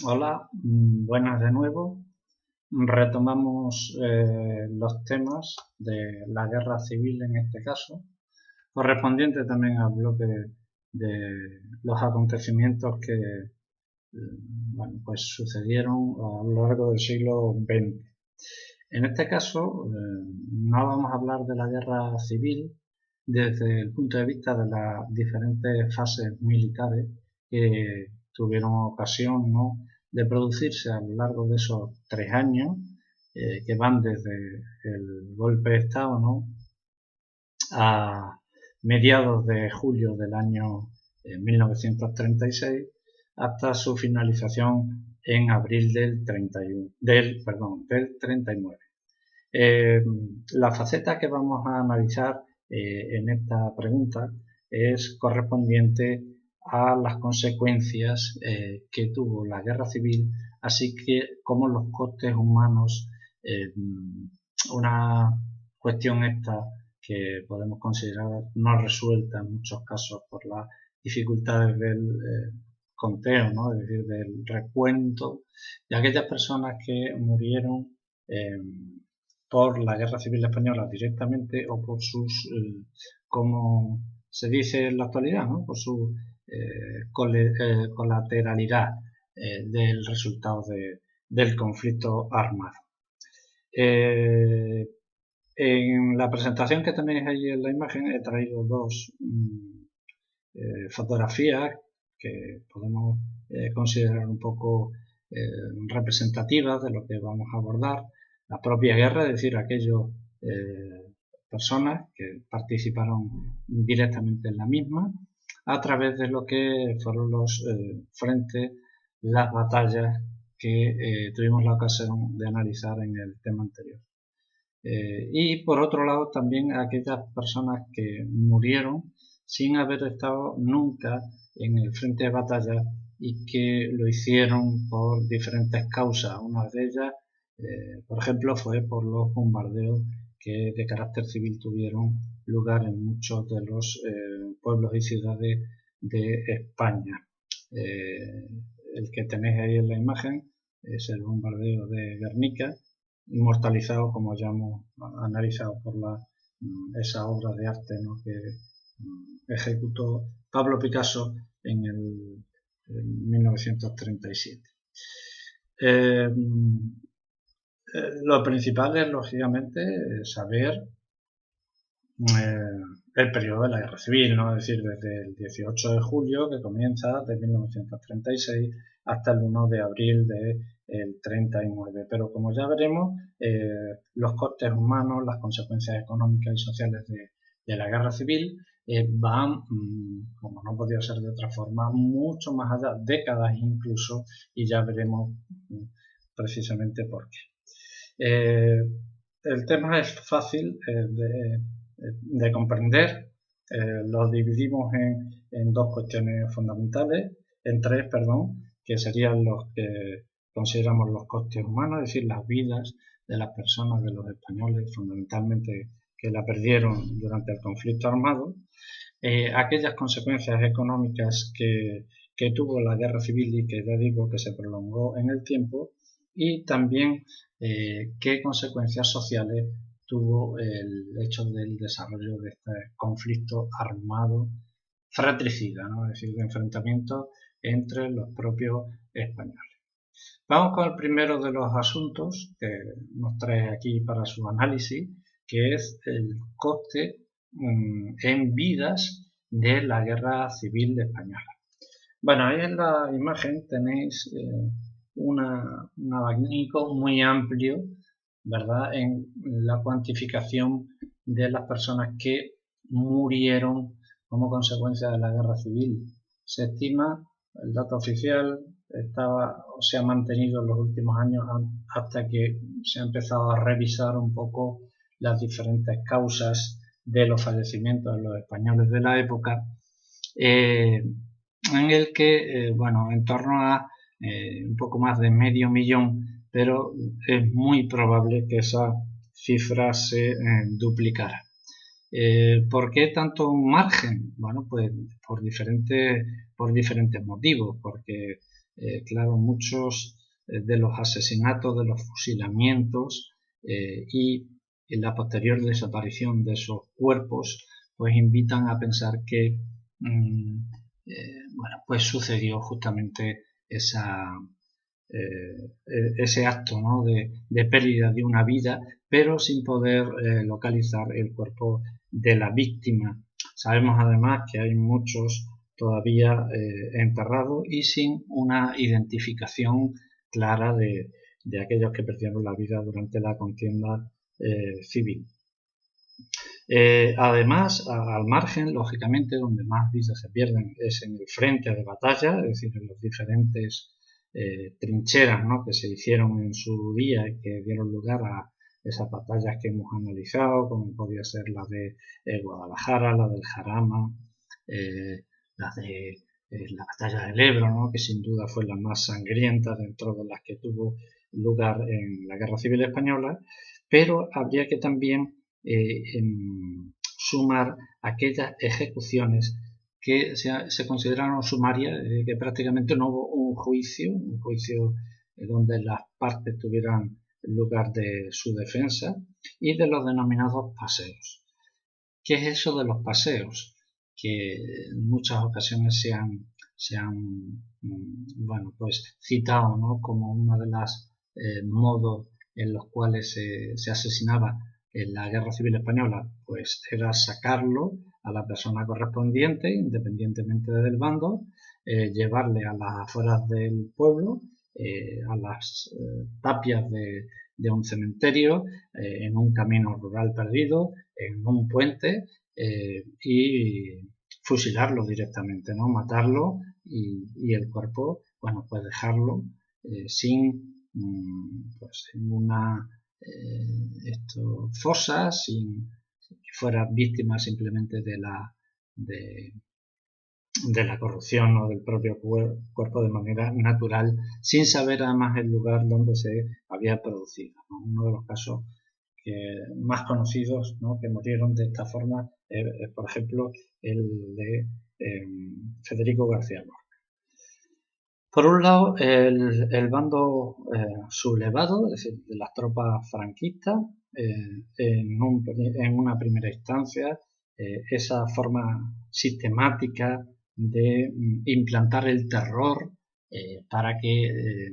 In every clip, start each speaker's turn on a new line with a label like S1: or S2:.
S1: Hola, buenas de nuevo. Retomamos los temas de la guerra civil en este caso, correspondiente también al bloque de los acontecimientos que bueno, pues sucedieron a lo largo del siglo XX. En este caso, no vamos a hablar de la guerra civil desde el punto de vista de las diferentes fases militares que tuvieron ocasión, ¿no?, de producirse a lo largo de esos 3 años que van desde el golpe de Estado, ¿no?, a mediados de julio del año 1936 hasta su finalización en abril del 31, del 39. La faceta que vamos a analizar en esta pregunta es correspondiente a las consecuencias que tuvo la guerra civil, así que como los costes humanos, una cuestión esta que podemos considerar no resuelta en muchos casos por las dificultades del conteo, ¿no?, es decir, del recuento de aquellas personas que murieron por la Guerra Civil Española directamente o por sus, como se dice en la actualidad, ¿no?, por su colateralidad del resultado del conflicto armado. En la presentación que tenéis ahí en la imagen he traído dos fotografías que podemos considerar un poco representativas de lo que vamos a abordar. La propia guerra, es decir, aquellas personas que participaron directamente en la misma, a través de lo que fueron los frentes, las batallas que tuvimos la ocasión de analizar en el tema anterior. Y por otro lado también aquellas personas que murieron sin haber estado nunca en el frente de batalla y que lo hicieron por diferentes causas. Una de ellas, por ejemplo, fue por los bombardeos que de carácter civil tuvieron lugar en muchos de los pueblos y ciudades de España. El que tenéis ahí en la imagen es el bombardeo de Guernica, inmortalizado, como ya hemos analizado, por esa obra de arte, ¿no?, que ejecutó Pablo Picasso en 1937. Lo principal es, lógicamente, saber el periodo de la guerra civil, ¿no?, es decir, desde el 18 de julio, que comienza de 1936, hasta el 1 de abril del 39. Pero como ya veremos, los costes humanos, las consecuencias económicas y sociales de la guerra civil van, como no podía ser de otra forma, mucho más allá, décadas incluso, y ya veremos precisamente por qué. El tema es fácil de comprender. Los dividimos en dos cuestiones fundamentales, en tres, perdón, que serían los que consideramos los costes humanos, es decir, las vidas de las personas, de los españoles, fundamentalmente, que la perdieron durante el conflicto armado, aquellas consecuencias económicas que tuvo la guerra civil y que ya digo que se prolongó en el tiempo, y también qué consecuencias sociales tuvo el hecho del desarrollo de este conflicto armado fratricida, ¿no?, es decir, de enfrentamientos entre los propios españoles. Vamos con el primero de los asuntos que nos trae aquí para su análisis, que es el coste en vidas de la Guerra Civil Española. Bueno, ahí en la imagen tenéis un abanico muy amplio, ¿verdad?, en la cuantificación de las personas que murieron como consecuencia de la guerra civil. Se estima, el dato oficial se ha mantenido en los últimos años hasta que se ha empezado a revisar un poco las diferentes causas de los fallecimientos de los españoles de la época, en el que, bueno, en torno a un poco más de 500.000, pero es muy probable que esa cifra se duplicara. ¿Por qué tanto margen? Bueno, pues por diferentes motivos, porque claro, muchos de los asesinatos, de los fusilamientos y la posterior desaparición de esos cuerpos, pues invitan a pensar que bueno, pues sucedió justamente ese acto, ¿no?, de pérdida de una vida, pero sin poder localizar el cuerpo de la víctima. Sabemos además que hay muchos todavía enterrados y sin una identificación clara de aquellos que perdieron la vida durante la contienda civil. Además, al margen, lógicamente, donde más vidas se pierden es en el frente de batalla, es decir, en los diferentes trincheras, ¿no?, que se hicieron en su día y que dieron lugar a esas batallas que hemos analizado, como podía ser la de Guadalajara, la del Jarama, la de la batalla del Ebro, ¿no?, que sin duda fue la más sangrienta dentro de las que tuvo lugar en la Guerra Civil Española, pero habría que también sumar aquellas ejecuciones que se consideraron sumarias, que prácticamente no hubo un juicio donde las partes tuvieran lugar de su defensa, y de los denominados paseos. ¿Qué es eso de los paseos? Que en muchas ocasiones se han bueno, pues citado, ¿no?, como uno de los modos en los cuales se asesinaba en la Guerra Civil Española, pues era sacarlo a la persona correspondiente, independientemente del bando, llevarle a las afueras del pueblo, a las tapias de un cementerio, en un camino rural perdido, en un puente, y fusilarlo directamente, ¿no?, matarlo y el cuerpo, bueno, pues dejarlo sin una fosas, sin que fuera víctima simplemente de la corrupción o del propio cuerpo de manera natural, sin saber además el lugar donde se había producido, ¿no? Uno de los casos más conocidos, ¿no?, que murieron de esta forma es, por ejemplo, el de Federico García Lorca. Por un lado, el bando sublevado, es decir, de las tropas franquistas, en una primera instancia, esa forma sistemática de implantar el terror para que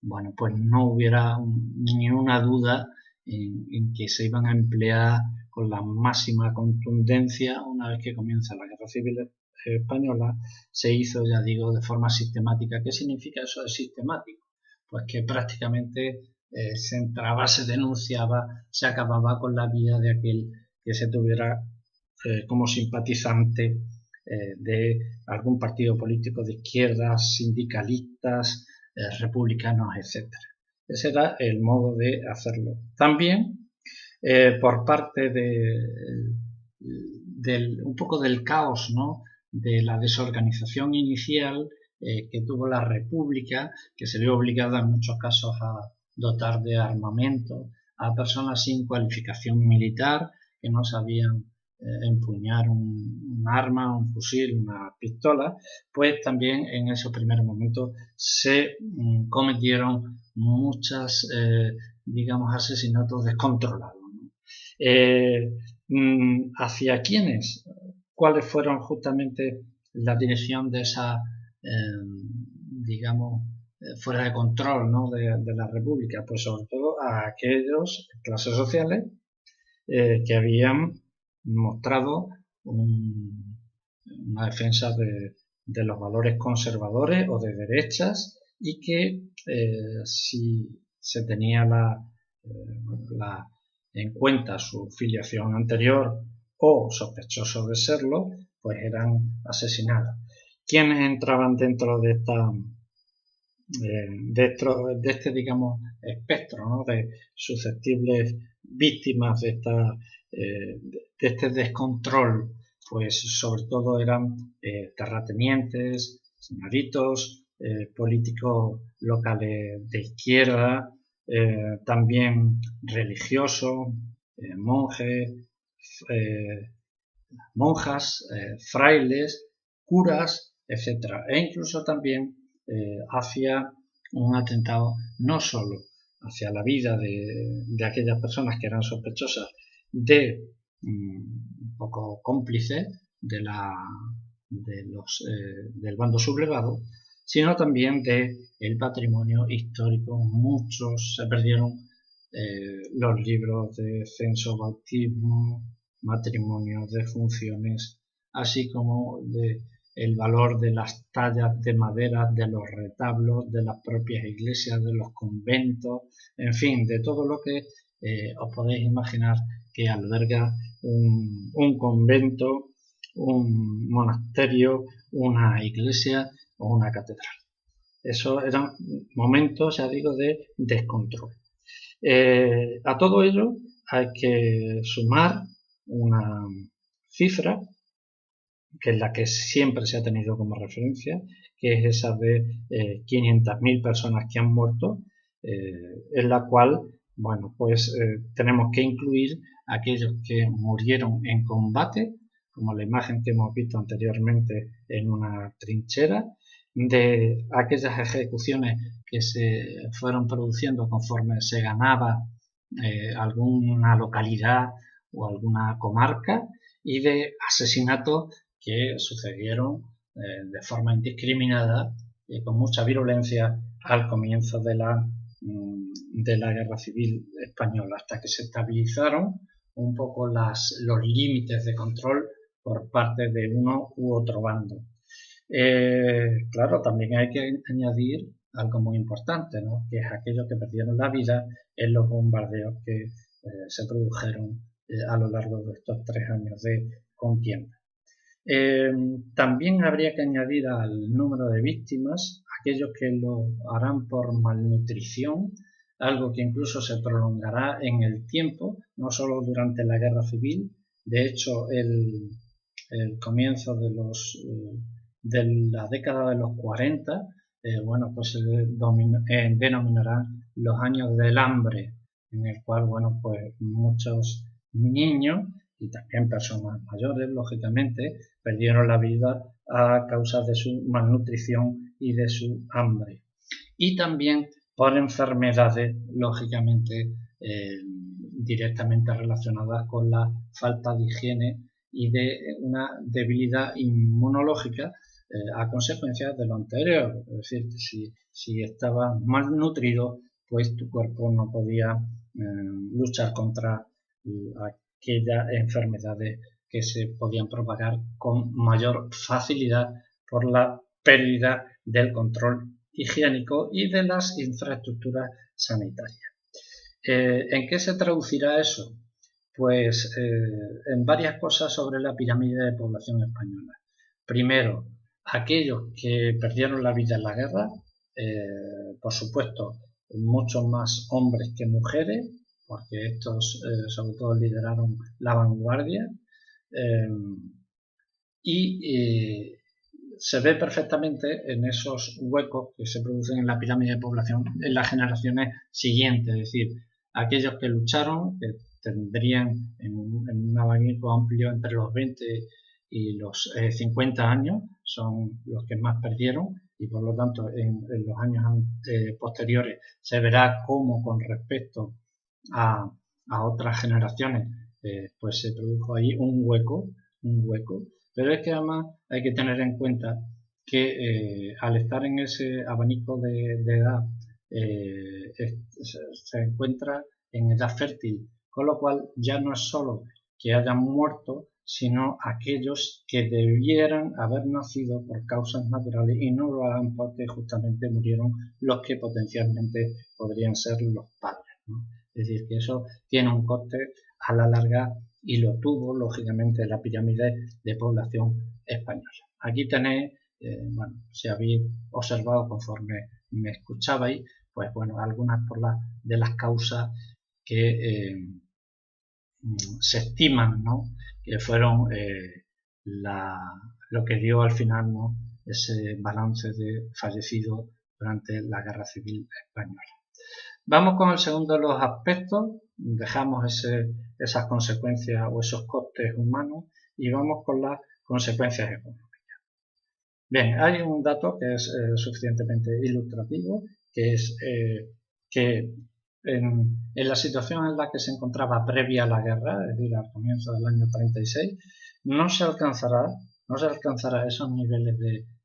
S1: bueno, pues no hubiera ni una duda en que se iban a emplear con la máxima contundencia una vez que comienza la Guerra Civil Española. Se hizo, ya digo, de forma sistemática. ¿Qué significa eso de sistemático? Pues que prácticamente se entraba, se denunciaba, se acababa con la vida de aquel que se tuviera como simpatizante de algún partido político de izquierdas, sindicalistas, republicanos, etc. Ese era el modo de hacerlo. También por parte un poco del caos, ¿no?, de la desorganización inicial que tuvo la República, que se vio obligada en muchos casos a dotar de armamento a personas sin cualificación militar, que no sabían empuñar un arma, un fusil, una pistola, pues también en esos primeros momentos se cometieron muchas, digamos, asesinatos descontrolados, ¿no? ¿Hacia quiénes? ¿Cuáles fueron justamente la dirección de esa, digamos, fuera de control, ¿no?, de la República? Pues sobre todo a aquellos clases sociales que habían mostrado una defensa de los valores conservadores o de derechas, y que si se tenía en cuenta su filiación anterior o sospechosos de serlo, pues eran asesinados. ¿Quiénes entraban dentro de este, digamos, espectro, ¿no?, de susceptibles víctimas de este descontrol? Pues sobre todo eran terratenientes, señoritos, políticos locales de izquierda, también religiosos, monjes, monjas, frailes, curas, etc. E incluso también hacia un atentado no solo hacia la vida de aquellas personas que eran sospechosas de un poco cómplices del bando sublevado, sino también del patrimonio histórico. Muchos se perdieron los libros de censo, bautismo, matrimonios, defunciones, así como el valor de las tallas de madera, de los retablos, de las propias iglesias, de los conventos, en fin, de todo lo que os podéis imaginar que alberga un convento, un monasterio, una iglesia o una catedral. Eso eran momentos, ya digo, de descontrol. A todo ello hay que sumar una cifra que es la que siempre se ha tenido como referencia, que es esa de 500.000 personas que han muerto, en la cual, bueno, pues tenemos que incluir aquellos que murieron en combate, como la imagen que hemos visto anteriormente en una trinchera, de aquellas ejecuciones que se fueron produciendo conforme se ganaba alguna localidad o alguna comarca, y de asesinatos que sucedieron de forma indiscriminada y con mucha virulencia al comienzo de la Guerra Civil Española, hasta que se estabilizaron un poco los límites de control por parte de uno u otro bando. Claro, también hay que añadir algo muy importante, ¿no?, que es aquellos que perdieron la vida en los bombardeos que se produjeron a lo largo de estos 3 años de contienda. También habría que añadir al número de víctimas aquellos que lo harán por malnutrición, algo que incluso se prolongará en el tiempo, no solo durante la Guerra Civil. De hecho, el comienzo de la década de los 40, bueno, pues se denominarán los años del hambre, en el cual, bueno, pues muchos niños y también personas mayores, lógicamente, perdieron la vida a causa de su malnutrición y de su hambre. Y también por enfermedades, lógicamente, directamente relacionadas con la falta de higiene y de una debilidad inmunológica a consecuencia de lo anterior. Es decir, si estabas malnutrido, pues tu cuerpo no podía luchar contra aquellas enfermedades que se podían propagar con mayor facilidad por la pérdida del control higiénico y de las infraestructuras sanitarias. ¿En qué se traducirá eso? Pues en varias cosas sobre la pirámide de población española. Primero, aquellos que perdieron la vida en la guerra, por supuesto, muchos más hombres que mujeres, porque estos sobre todo lideraron la vanguardia, y se ve perfectamente en esos huecos que se producen en la pirámide de población en las generaciones siguientes, es decir, aquellos que lucharon, que tendrían en un abanico amplio entre los 20 y los 50 años, son los que más perdieron, y por lo tanto en los años posteriores se verá cómo con respecto a otras generaciones pues se produjo ahí un hueco, pero es que además hay que tener en cuenta que al estar en ese abanico de edad se encuentra en edad fértil, con lo cual ya no es solo que hayan muerto, sino aquellos que debieran haber nacido por causas naturales y no lo hagan porque justamente murieron los que potencialmente podrían ser los padres, ¿no? Es decir, que eso tiene un coste a la larga y lo tuvo, lógicamente, la pirámide de población española. Aquí tenéis, bueno, si habéis observado conforme me escuchabais, pues bueno, algunas de las causas que se estiman, ¿no?, que fueron lo que dio al final, ¿no?, ese balance de fallecidos durante la Guerra Civil Española. Vamos con el segundo de los aspectos, dejamos esas consecuencias o esos costes humanos y vamos con las consecuencias económicas. Bien, hay un dato que es suficientemente ilustrativo, que es que en la situación en la que se encontraba previa a la guerra, es decir, al comienzo del año 36, no se alcanzará esos niveles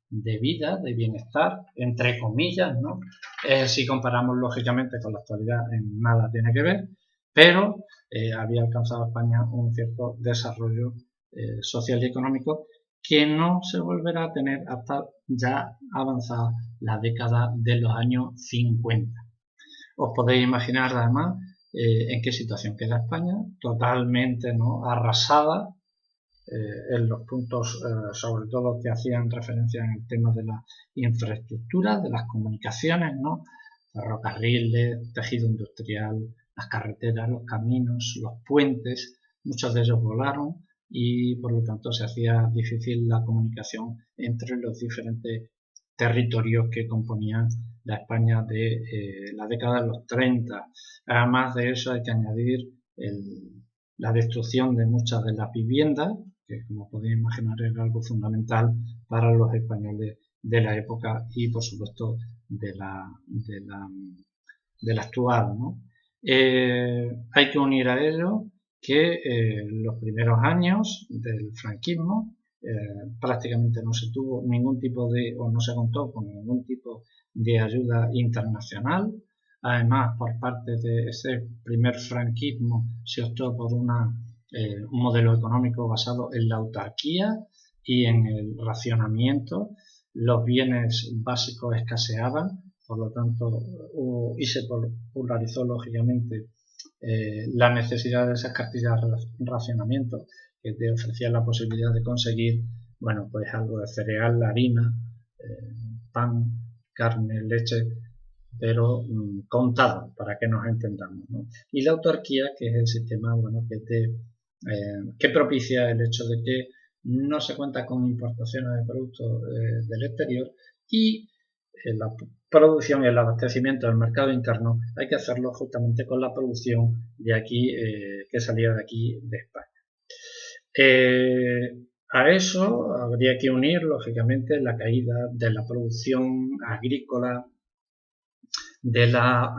S1: de vida, de bienestar, entre comillas, ¿no? Si comparamos lógicamente con la actualidad, en nada tiene que ver, pero había alcanzado España un cierto desarrollo social y económico que no se volverá a tener hasta ya avanzada la década de los años 50. Os podéis imaginar además en qué situación queda España, totalmente, ¿no?, arrasada en los puntos, sobre todo que hacían referencia en el tema de la infraestructura, de las comunicaciones, ¿no?, ferrocarriles, tejido industrial, las carreteras, los caminos, los puentes, muchos de ellos volaron y por lo tanto se hacía difícil la comunicación entre los diferentes territorios que componían la España de la década de los 30. Además de eso hay que añadir la destrucción de muchas de las viviendas, que como podéis imaginar era algo fundamental para los españoles de la época y por supuesto de la actual, ¿no? Hay que unir a ello que los primeros años del franquismo prácticamente no se tuvo ningún tipo de, o no se contó con ningún tipo de ayuda internacional. Además, por parte de ese primer franquismo se optó por un modelo económico basado en la autarquía y en el racionamiento. Los bienes básicos escaseaban, por lo tanto, y se popularizó lógicamente la necesidad de esas cartillas de racionamiento que te ofrecían la posibilidad de conseguir, bueno, pues algo de cereal, harina, pan, carne, leche, pero contado, para que nos entendamos, ¿no? Y la autarquía, que es el sistema, bueno, que propicia el hecho de que no se cuenta con importaciones de productos del exterior y la producción y el abastecimiento del mercado interno hay que hacerlo justamente con la producción de aquí, que salía de aquí, de España. A eso habría que unir, lógicamente, la caída de la producción agrícola, de la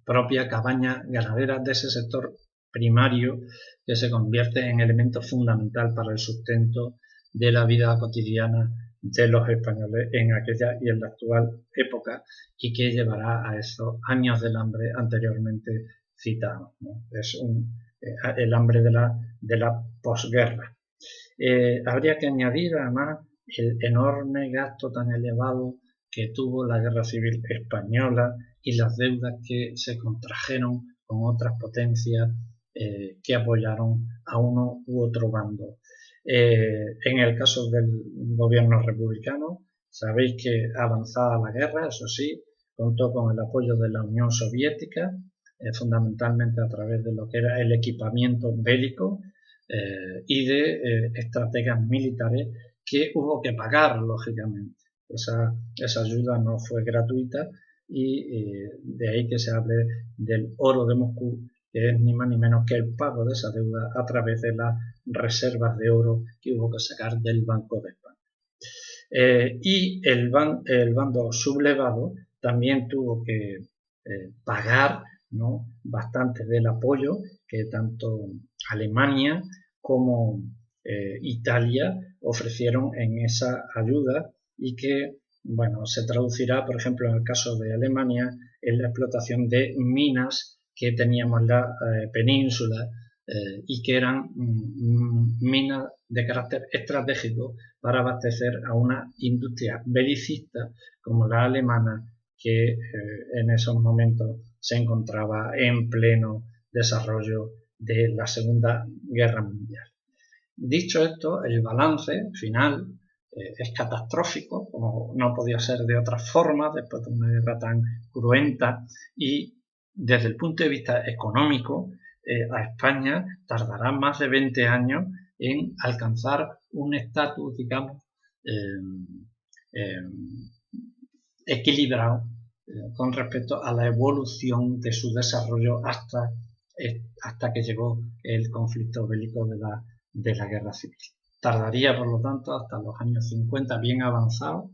S1: propia cabaña ganadera, de ese sector primario que se convierte en elemento fundamental para el sustento de la vida cotidiana de los españoles en aquella y en la actual época y que llevará a esos años del hambre anteriormente citados, ¿no? Es el hambre de la posguerra. Habría que añadir además el enorme gasto tan elevado que tuvo la Guerra Civil Española y las deudas que se contrajeron con otras potencias que apoyaron a uno u otro bando. En el caso del gobierno republicano, sabéis que avanzada la guerra, eso sí, contó con el apoyo de la Unión Soviética, fundamentalmente a través de lo que era el equipamiento bélico y de estrategas militares que hubo que pagar, lógicamente. Esa ayuda no fue gratuita y de ahí que se hable del oro de Moscú, que es ni más ni menos que el pago de esa deuda a través de las reservas de oro que hubo que sacar del Banco de España. Y el bando sublevado también tuvo que pagar, ¿no?, bastante del apoyo que tanto Alemania como Italia ofrecieron en esa ayuda y que, bueno, se traducirá, por ejemplo, en el caso de Alemania, en la explotación de minas que teníamos en la península y que eran minas de carácter estratégico para abastecer a una industria belicista como la alemana que en esos momentos se encontraba en pleno desarrollo de la Segunda Guerra Mundial. Dicho esto, el balance final es catastrófico, como no podía ser de otra forma después de una guerra tan cruenta, y desde el punto de vista económico a España tardará más de 20 años en alcanzar un estatus, digamos, equilibrado con respecto a la evolución de su desarrollo hasta que llegó el conflicto bélico de la Guerra Civil. Tardaría, por lo tanto, hasta los años 50 bien avanzados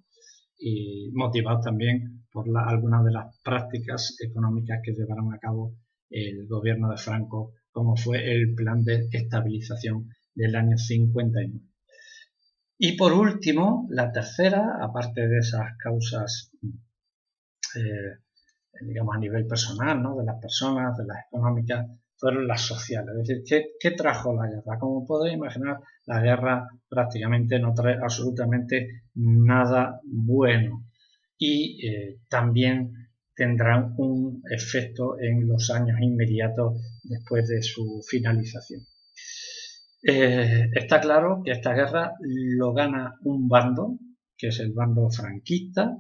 S1: y motivado también por algunas de las prácticas económicas que llevaron a cabo el gobierno de Franco, como fue el plan de estabilización del año 59. Y por último, la tercera, aparte de esas causas, digamos a nivel personal, ¿no?, de las personas, de las económicas, fueron las sociales. Es decir, ¿qué trajo la guerra? Como podéis imaginar, la guerra prácticamente no trae absolutamente nada bueno y también tendrán un efecto en los años inmediatos después de su finalización. Está claro que esta guerra lo gana un bando, que es el bando franquista,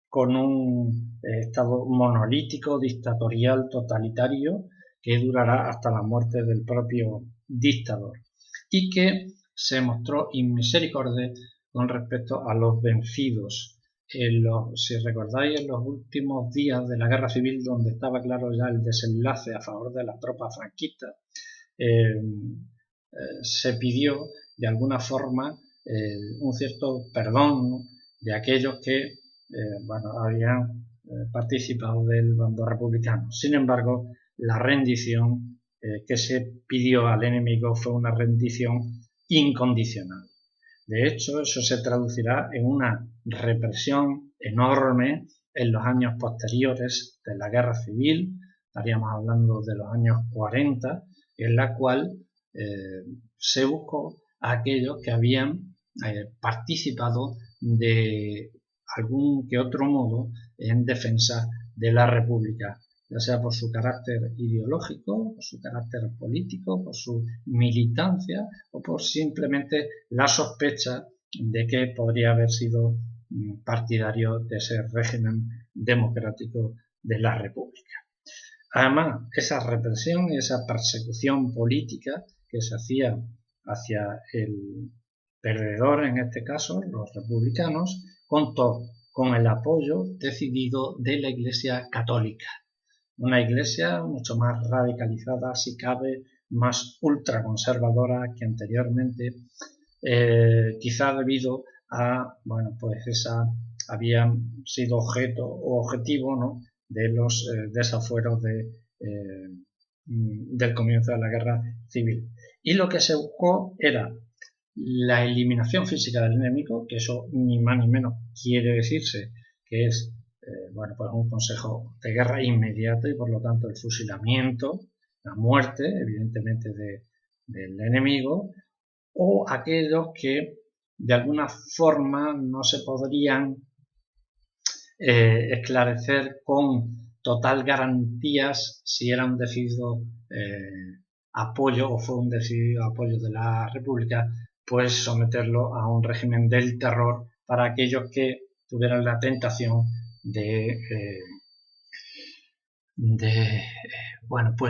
S1: con un estado monolítico, dictatorial, totalitario, que durará hasta la muerte del propio dictador y que se mostró inmisericorde con respecto a los vencidos. Si recordáis, en los últimos días de la guerra civil, donde estaba claro ya el desenlace a favor de las tropas franquistas, se pidió de alguna forma un cierto perdón, ¿no?, de aquellos que habían participado del bando republicano. Sin embargo, la rendición que se pidió al enemigo fue una rendición incondicional. De hecho, eso se traducirá en una represión enorme en los años posteriores de la guerra civil, estaríamos hablando de los años 40, en la cual se buscó a aquellos que habían participado de algún que otro modo en defensa de la República, ya sea por su carácter ideológico, por su carácter político, por su militancia o por simplemente la sospecha de que podría haber sido partidario de ese régimen democrático de la República. Además, esa represión y esa persecución política que se hacía hacia el perdedor, en este caso, los republicanos, contó con el apoyo decidido de la Iglesia Católica, una iglesia mucho más radicalizada, si cabe, más ultraconservadora que anteriormente, quizá debido a, habían sido objeto o objetivo, ¿no?, de los desafueros del comienzo de la guerra civil. Y lo que se buscó era la eliminación física del enemigo, que eso ni más ni menos quiere decirse que es un consejo de guerra inmediato y por lo tanto el fusilamiento, la muerte evidentemente del enemigo, o aquellos que de alguna forma no se podrían esclarecer con total garantías si era un decidido apoyo o fue un decidido apoyo de la República, pues someterlo a un régimen del terror para aquellos que tuvieran la tentación de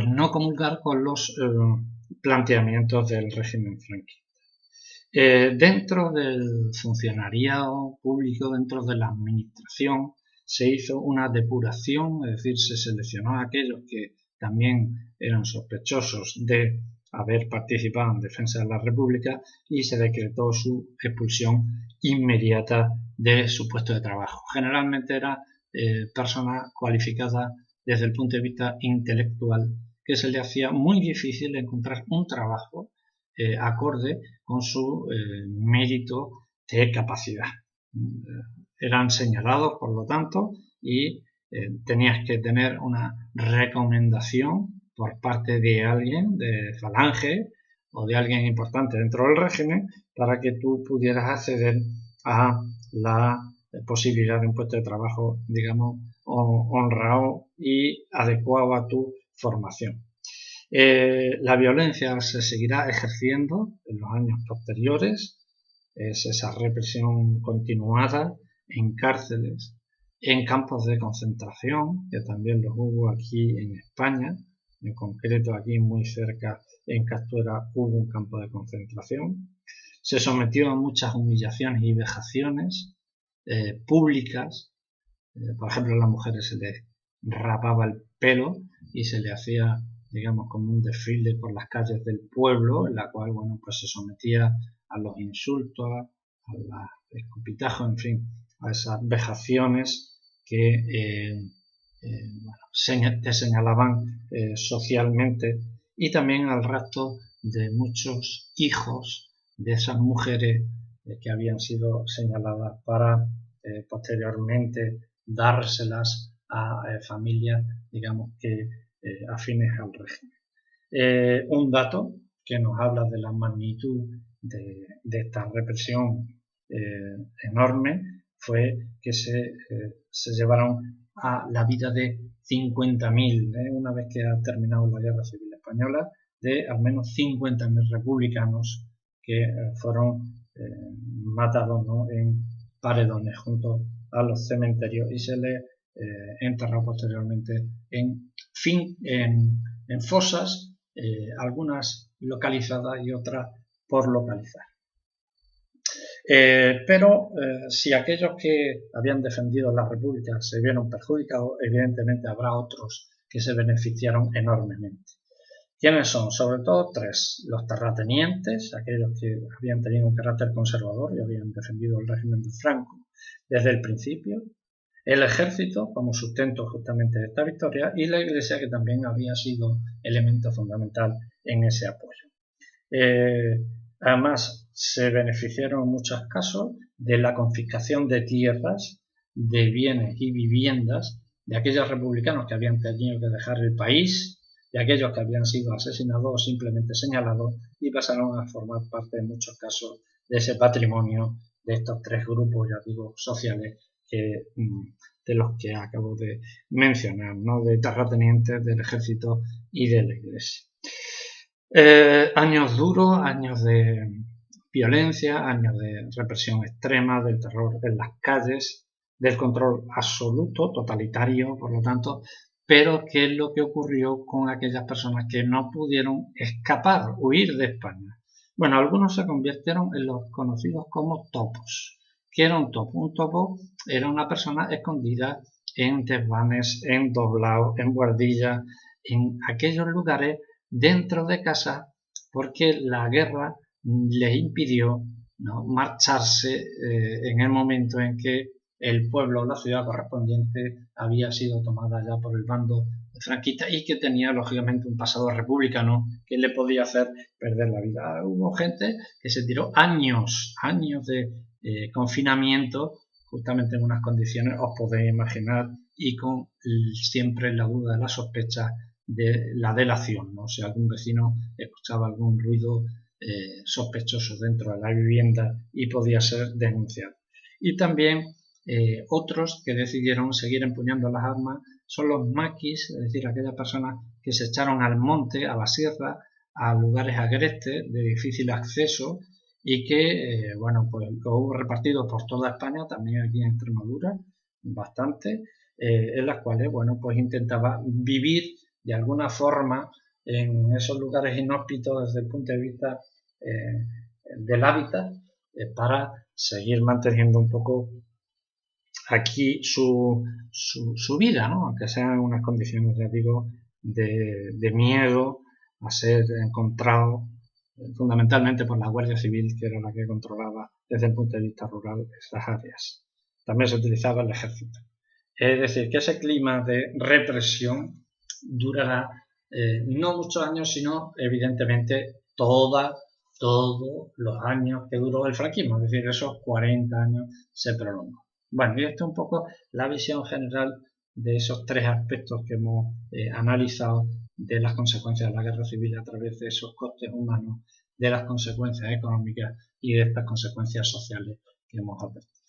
S1: no comulgar con los planteamientos del régimen franquista. Dentro del funcionariado público, dentro de la administración, se hizo una depuración, es decir, se seleccionó a aquellos que también eran sospechosos de haber participado en defensa de la República y se decretó su expulsión inmediata de su puesto de trabajo. Generalmente era persona cualificada desde el punto de vista intelectual, que se le hacía muy difícil encontrar un trabajo acorde con su mérito de capacidad. Eran señalados, por lo tanto, y tenías que tener una recomendación por parte de alguien de Falange o de alguien importante dentro del régimen para que tú pudieras acceder a la posibilidad de un puesto de trabajo, digamos, honrado y adecuado a tu formación. La violencia se seguirá ejerciendo en los años posteriores, es esa represión continuada en cárceles, en campos de concentración, que también los hubo aquí en España, en concreto aquí muy cerca en Castuera hubo un campo de concentración. Se sometió a muchas humillaciones y vejaciones públicas, por ejemplo a las mujeres se les rapaba el pelo y se le hacía, digamos, como un desfile por las calles del pueblo, en la cual, se sometía a los insultos, a los escupitajos, en fin, a esas vejaciones que te señalaban socialmente, y también al rapto de muchos hijos de esas mujeres que habían sido señaladas para posteriormente dárselas a familias, digamos que afines al régimen. Un dato que nos habla de la magnitud de esta represión enorme fue que se llevaron a la vida de 50.000, una vez que ha terminado la Guerra Civil Española, de al menos 50.000 republicanos que fueron matados, ¿no?, en paredones junto a los cementerios, y se les enterró posteriormente en fosas, algunas localizadas y otras por localizar. Pero si aquellos que habían defendido la República se vieron perjudicados, evidentemente habrá otros que se beneficiaron enormemente. ¿Quiénes son? Sobre todo tres: los terratenientes, aquellos que habían tenido un carácter conservador y habían defendido el régimen de Franco desde el principio; el ejército como sustento justamente de esta victoria; y la Iglesia, que también había sido elemento fundamental en ese apoyo. Además, se beneficiaron en muchos casos de la confiscación de tierras, de bienes y viviendas de aquellos republicanos que habían tenido que dejar el país, de aquellos que habían sido asesinados o simplemente señalados, y pasaron a formar parte en muchos casos de ese patrimonio de estos tres grupos, ya digo, sociales, de los que acabo de mencionar, ¿no?, de terratenientes, del ejército y de la Iglesia. Años duros, años de violencia, años de represión extrema, del terror en las calles, del control absoluto, totalitario, por lo tanto. Pero ¿qué es lo que ocurrió con aquellas personas que no pudieron escapar, huir de España? Bueno, algunos se convirtieron en los conocidos como topos. ¿Qué era un topo? Un topo era una persona escondida en desvanes, en doblados, en buhardillas, en aquellos lugares dentro de casa, porque la guerra les impidió, ¿no?, marcharse en el momento en que el pueblo o la ciudad correspondiente había sido tomada ya por el bando franquista y que tenía lógicamente un pasado republicano que le podía hacer perder la vida. Hubo gente que se tiró años de confinamiento, justamente en unas condiciones, os podéis imaginar, y con siempre la duda, la sospecha de la delación, ¿no? Si algún vecino escuchaba algún ruido sospechoso dentro de la vivienda y podía ser denunciado. Y también otros que decidieron seguir empuñando las armas son los maquis, es decir, aquellas personas que se echaron al monte, a la sierra, a lugares agrestes de difícil acceso, y que, bueno, pues lo hubo repartido por toda España, también aquí en Extremadura, bastante, en las cuales, bueno, pues intentaba vivir de alguna forma en esos lugares inhóspitos desde el punto de vista del hábitat, para seguir manteniendo un poco aquí su vida, ¿no?, aunque sean en unas condiciones, ya digo, de miedo a ser encontrado, fundamentalmente por la Guardia Civil, que era la que controlaba desde el punto de vista rural esas áreas. También se utilizaba el ejército. Es decir, que ese clima de represión durará no muchos años, sino evidentemente todos los años que duró el franquismo, es decir, esos 40 años se prolongó. Bueno, y esto es un poco la visión general de esos tres aspectos que hemos analizado de las consecuencias de la guerra civil a través de esos costes humanos, de las consecuencias económicas y de estas consecuencias sociales que hemos advertido.